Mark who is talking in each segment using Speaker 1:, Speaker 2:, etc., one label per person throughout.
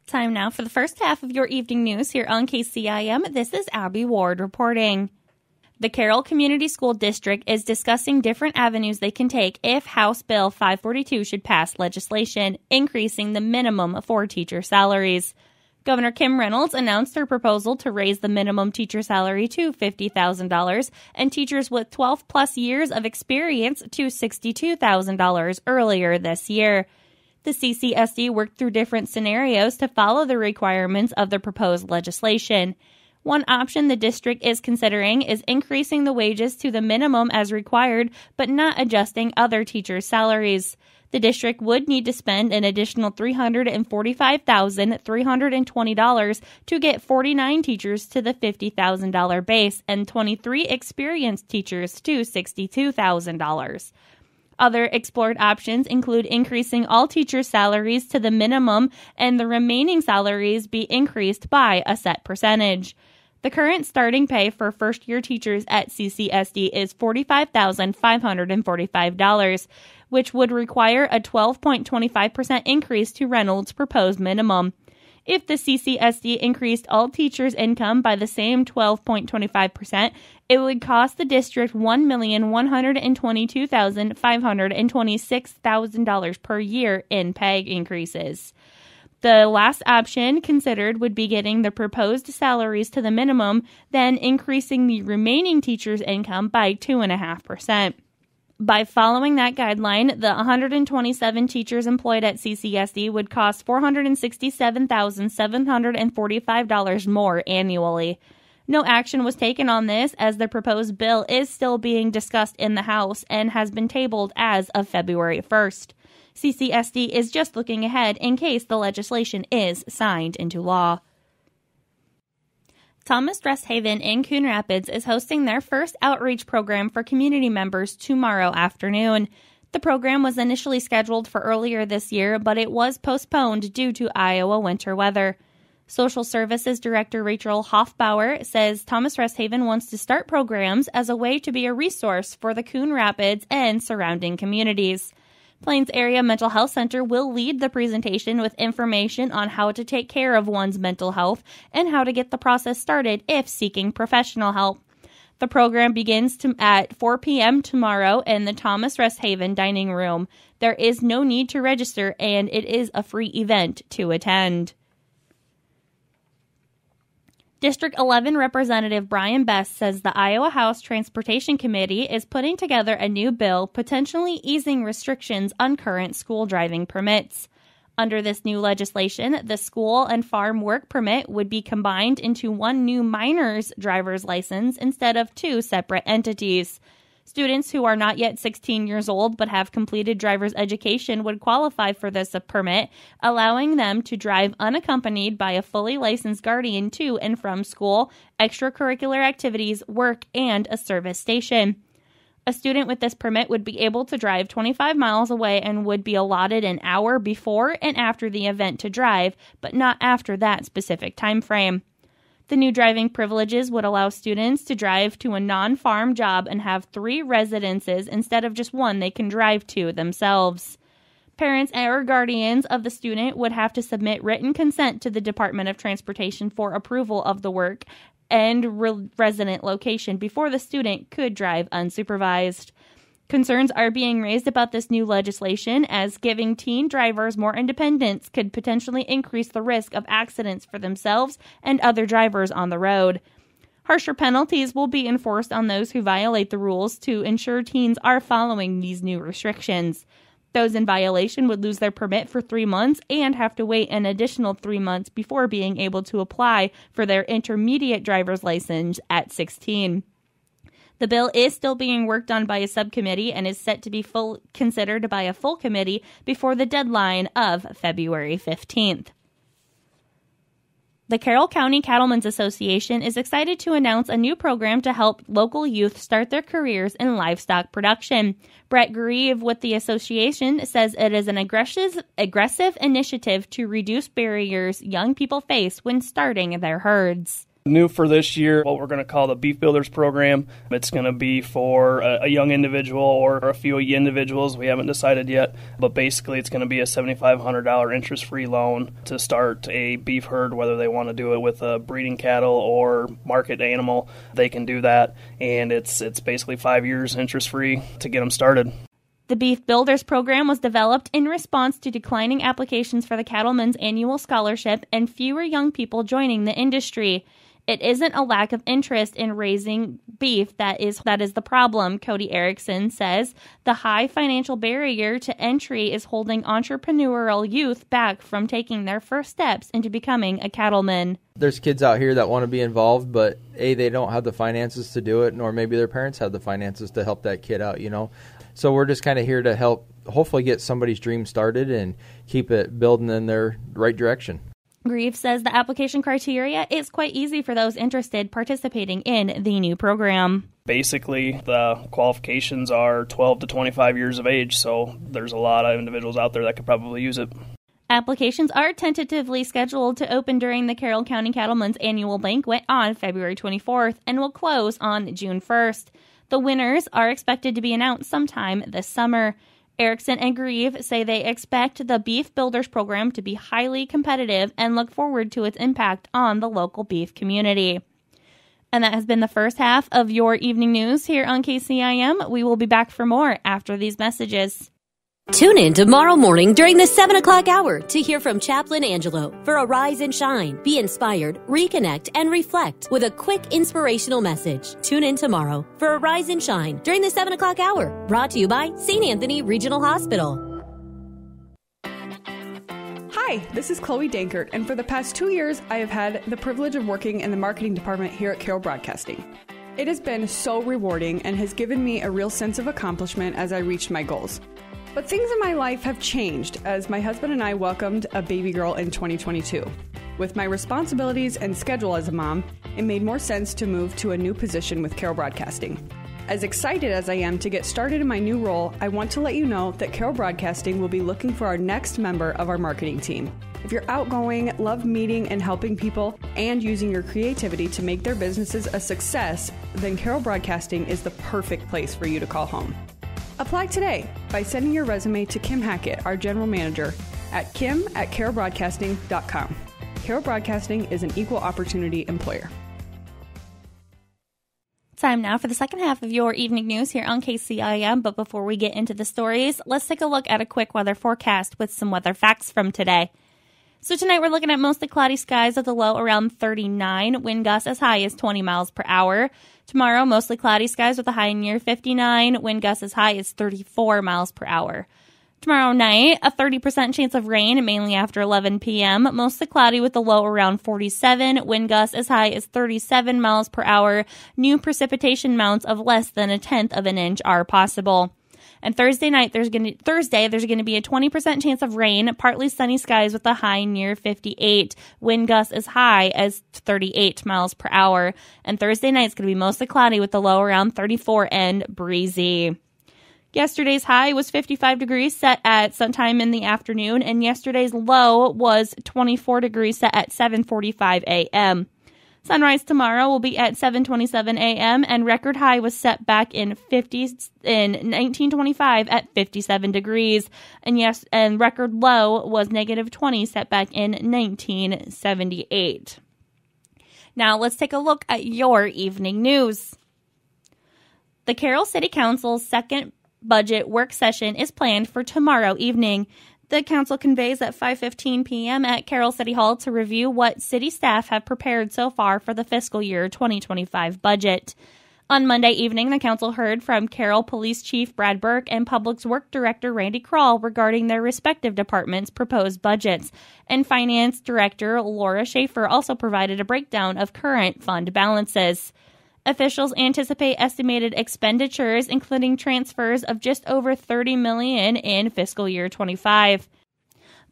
Speaker 1: Time now for the first half of your evening news here on KCIM. This is Abby Ward reporting. The Carroll Community School District is discussing different avenues they can take if House Bill 542 should pass legislation, increasing the minimum for teacher salaries. Governor Kim Reynolds announced her proposal to raise the minimum teacher salary to $50,000 and teachers with 12-plus years of experience to $62,000 earlier this year. The CCSD worked through different scenarios to follow the requirements of the proposed legislation. One option the district is considering is increasing the wages to the minimum as required, but not adjusting other teachers' salaries. The district would need to spend an additional $345,320 to get 49 teachers to the $50,000 base and 23 experienced teachers to $62,000. Other explored options include increasing all teachers' salaries to the minimum and the remaining salaries be increased by a set percentage. The current starting pay for first-year teachers at CCSD is $45,545, which would require a 12.25% increase to Reynolds' proposed minimum. If the CCSD increased all teachers' income by the same 12.25%, it would cost the district $1,122,526 per year in pay increases. The last option considered would be getting the proposed salaries to the minimum, then increasing the remaining teachers' income by 2.5%. By following that guideline, the 127 teachers employed at CCSD would cost $467,745 more annually. No action was taken on this as the proposed bill is still being discussed in the House and has been tabled as of February 1st. CCSD is just looking ahead in case the legislation is signed into law. Thomas Rest Haven in Coon Rapids is hosting their first outreach program for community members tomorrow afternoon. The program was initially scheduled for earlier this year, but it was postponed due to Iowa winter weather. Social Services Director Rachel Hoffbauer says Thomas Rest Haven wants to start programs as a way to be a resource for the Coon Rapids and surrounding communities. Plains Area Mental Health Center will lead the presentation with information on how to take care of one's mental health and how to get the process started if seeking professional help. The program begins at 4 p.m. tomorrow in the Thomas Rest Haven dining room. There is no need to register, and it is a free event to attend. District 11 Representative Brian Best says the Iowa House Transportation Committee is putting together a new bill potentially easing restrictions on current school driving permits. Under this new legislation, the school and farm work permit would be combined into one new minor's driver's license instead of two separate entities. Students who are not yet 16 years old but have completed driver's education would qualify for this permit, allowing them to drive unaccompanied by a fully licensed guardian to and from school, extracurricular activities, work, and a service station. A student with this permit would be able to drive 25 miles away and would be allotted an hour before and after the event to drive, but not after that specific time frame. The new driving privileges would allow students to drive to a non-farm job and have 3 residences instead of just one they can drive to themselves. Parents or guardians of the student would have to submit written consent to the Department of Transportation for approval of the work and resident location before the student could drive unsupervised. Concerns are being raised about this new legislation as giving teen drivers more independence could potentially increase the risk of accidents for themselves and other drivers on the road. Harsher penalties will be enforced on those who violate the rules to ensure teens are following these new restrictions. Those in violation would lose their permit for 3 months and have to wait an additional 3 months before being able to apply for their intermediate driver's license at 16. The bill is still being worked on by a subcommittee and is set to be considered by a full committee before the deadline of February 15th. The Carroll County Cattlemen's Association is excited to announce a new program to help local youth start their careers in livestock production. Brett Grieve with the association says it is an aggressive initiative to reduce barriers young people face when starting their herds.
Speaker 2: New for this year, what we're going to call the Beef Builders Program. It's going to be for a young individual or a few individuals. We haven't decided yet, but basically it's going to be a $7,500 interest-free loan to start a beef herd, whether they want to do it with breeding cattle or market animal. They can do that, and it's basically 5 years interest-free to get them started.
Speaker 1: The Beef Builders Program was developed in response to declining applications for the Cattlemen's Annual Scholarship and fewer young people joining the industry. It isn't a lack of interest in raising beef that is the problem, Cody Erickson says. The high financial barrier to entry is holding entrepreneurial youth back from taking their first steps into becoming a cattleman.
Speaker 3: There's kids out here that want to be involved, but A, they don't have the finances to do it, nor maybe their parents have the finances to help that kid out, So we're just kind of here to help hopefully get somebody's dream started and keep it building in their right direction.
Speaker 1: Grieve says the application criteria is quite easy for those interested participating in the new program.
Speaker 2: Basically, the qualifications are 12 to 25 years of age, so there's a lot of individuals out there that could probably use it.
Speaker 1: Applications are tentatively scheduled to open during the Carroll County Cattlemen's Annual Banquet on February 24th and will close on June 1st. The winners are expected to be announced sometime this summer. Erickson and Grieve say they expect the Beef Builders Program to be highly competitive and look forward to its impact on the local beef community. And that has been the first half of your evening news here on KCIM. We will be back for more after these messages.
Speaker 4: Tune in tomorrow morning during the 7 o'clock hour to hear from Chaplain Angelo for a Rise and Shine. Be inspired, reconnect, and reflect with a quick inspirational message. Tune in tomorrow for a Rise and Shine during the 7 o'clock hour. Brought to you by St. Anthony Regional Hospital.
Speaker 5: Hi, this is Chloe Dankert, and for the past 2 years, I have had the privilege of working in the marketing department here at Carroll Broadcasting. It has been so rewarding and has given me a real sense of accomplishment as I reached my goals. But things in my life have changed as my husband and I welcomed a baby girl in 2022. With my responsibilities and schedule as a mom, it made more sense to move to a new position with Carroll Broadcasting. As excited as I am to get started in my new role, I want to let you know that Carroll Broadcasting will be looking for our next member of our marketing team. If you're outgoing, love meeting and helping people, and using your creativity to make their businesses a success, then Carroll Broadcasting is the perfect place for you to call home. Apply today by sending your resume to Kim Hackett, our general manager, at kim@carrollbroadcasting.com. Carroll Broadcasting is an equal opportunity employer.
Speaker 1: Time now for the second half of your evening news here on KCIM. But before we get into the stories, let's take a look at a quick weather forecast with some weather facts from today. So tonight we're looking at mostly cloudy skies with a low around 39, wind gusts as high as 20 miles per hour. Tomorrow, mostly cloudy skies with a high near 59, wind gusts as high as 34 miles per hour. Tomorrow night, a 30% chance of rain, mainly after 11 p.m., mostly cloudy with a low around 47, wind gusts as high as 37 miles per hour. New precipitation amounts of less than 1/10 of an inch are possible. And Thursday, there's going to be a 20% chance of rain, partly sunny skies with a high near 58. Wind gusts as high as 38 miles per hour. And Thursday night is going to be mostly cloudy with a low around 34 and breezy. Yesterday's high was 55 degrees set at sometime in the afternoon, and yesterday's low was 24 degrees set at 7:45 a.m. Sunrise tomorrow will be at 7:27 a.m. and record high was set back in 1925 at 57 degrees. And record low was -20 set back in 1978. Now let's take a look at your evening news. The Carroll City Council's second budget work session is planned for tomorrow evening. The council convenes at 5:15 p.m. at Carroll City Hall to review what city staff have prepared so far for the fiscal year 2025 budget. On Monday evening, the council heard from Carroll Police Chief Brad Burke and Public Works Director Randy Kroll regarding their respective departments' proposed budgets, and Finance Director Laura Schaefer also provided a breakdown of current fund balances. Officials anticipate estimated expenditures, including transfers, of just over $30 million in fiscal year 25.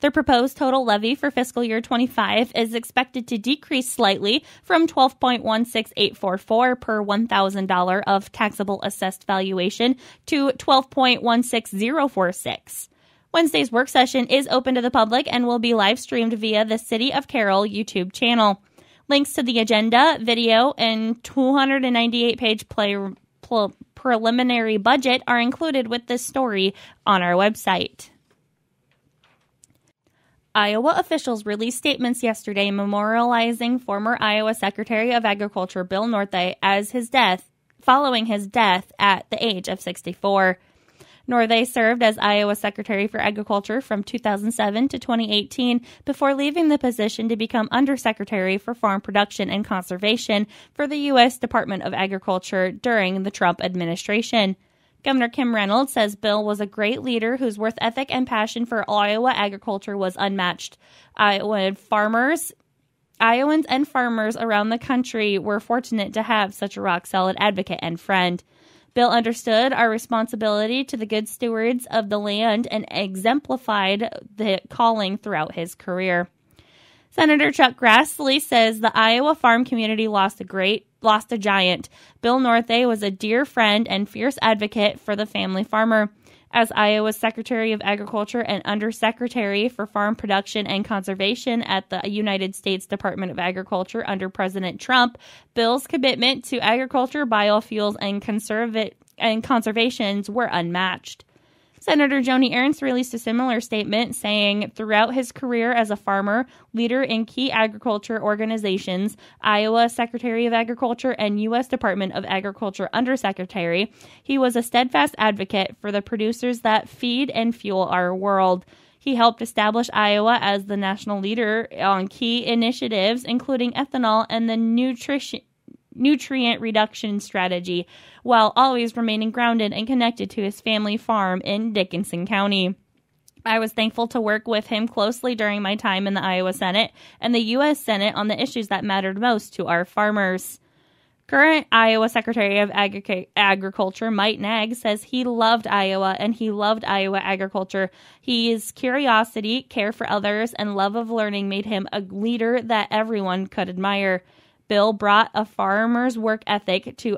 Speaker 1: The proposed total levy for fiscal year 25 is expected to decrease slightly from $12.16844 per $1,000 of taxable assessed valuation to $12.16046. Wednesday's work session is open to the public and will be live streamed via the City of Carroll YouTube channel. Links to the agenda, video, and 298-page preliminary budget are included with this story on our website. Iowa officials released statements yesterday memorializing former Iowa Secretary of Agriculture Bill Northey following his death at the age of 64. Northey served as Iowa Secretary for Agriculture from 2007 to 2018 before leaving the position to become Undersecretary for Farm Production and Conservation for the U.S. Department of Agriculture during the Trump administration. Governor Kim Reynolds says Bill was a great leader whose work ethic and passion for Iowa agriculture was unmatched. Iowans and farmers around the country were fortunate to have such a rock-solid advocate and friend. Bill understood our responsibility to the good stewards of the land and exemplified the calling throughout his career. Senator Chuck Grassley says the Iowa farm community lost a giant. Bill Northey was a dear friend and fierce advocate for the family farmer. As Iowa's Secretary of Agriculture and Undersecretary for Farm Production and Conservation at the United States Department of Agriculture under President Trump, Bill's commitment to agriculture, biofuels, and conservations were unmatched. Senator Joni Ernst released a similar statement saying, throughout his career as a farmer, leader in key agriculture organizations, Iowa Secretary of Agriculture and U.S. Department of Agriculture Undersecretary, he was a steadfast advocate for the producers that feed and fuel our world. He helped establish Iowa as the national leader on key initiatives, including ethanol and the nutrient reduction strategy, while always remaining grounded and connected to his family farm in Dickinson County. I was thankful to work with him closely during my time in the Iowa Senate and the U.S. Senate on the issues that mattered most to our farmers. Current Iowa Secretary of Agriculture Mike Nagg says he loved Iowa and he loved Iowa agriculture. His curiosity, care for others, and love of learning made him a leader that everyone could admire. Bill brought a farmer's work ethic to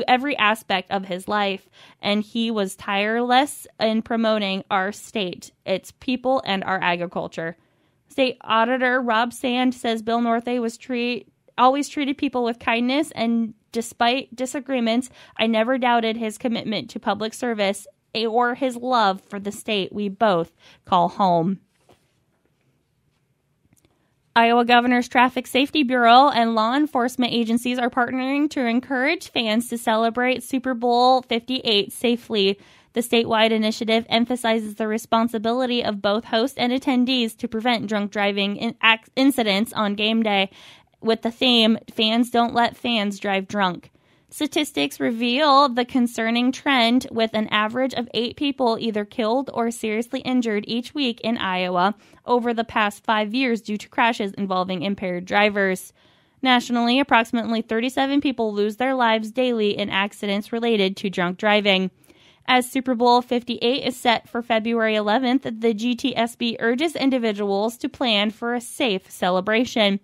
Speaker 1: every aspect of his life, and he was tireless in promoting our state, its people, and our agriculture. State Auditor Rob Sand says Bill Northey was always treated people with kindness, and despite disagreements, I never doubted his commitment to public service or his love for the state we both call home. Iowa Governor's Traffic Safety Bureau and law enforcement agencies are partnering to encourage fans to celebrate Super Bowl 58 safely. The statewide initiative emphasizes the responsibility of both hosts and attendees to prevent drunk driving incidents on game day, with the theme, Fans Don't Let Fans Drive Drunk. Statistics reveal the concerning trend, with an average of 8 people either killed or seriously injured each week in Iowa over the past 5 years due to crashes involving impaired drivers. Nationally, approximately 37 people lose their lives daily in accidents related to drunk driving. As Super Bowl 58 is set for February 11th, the GTSB urges individuals to plan for a safe celebration.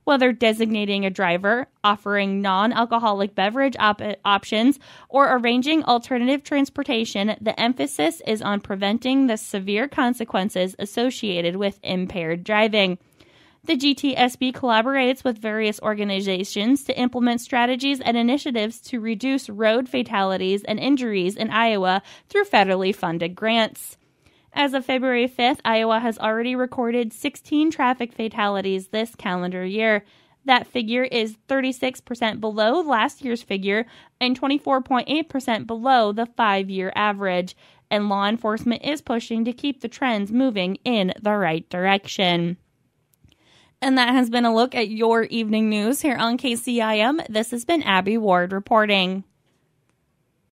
Speaker 1: Whether designating a driver, offering non-alcoholic beverage options, or arranging alternative transportation, the emphasis is on preventing the severe consequences associated with impaired driving. The GTSB collaborates with various organizations to implement strategies and initiatives to reduce road fatalities and injuries in Iowa through federally funded grants. As of February 5th, Iowa has already recorded 16 traffic fatalities this calendar year. That figure is 36% below last year's figure and 24.8% below the 5-year average, and law enforcement is pushing to keep the trends moving in the right direction. And that has been a look at your evening news here on KCIM. This has been Abby Ward reporting.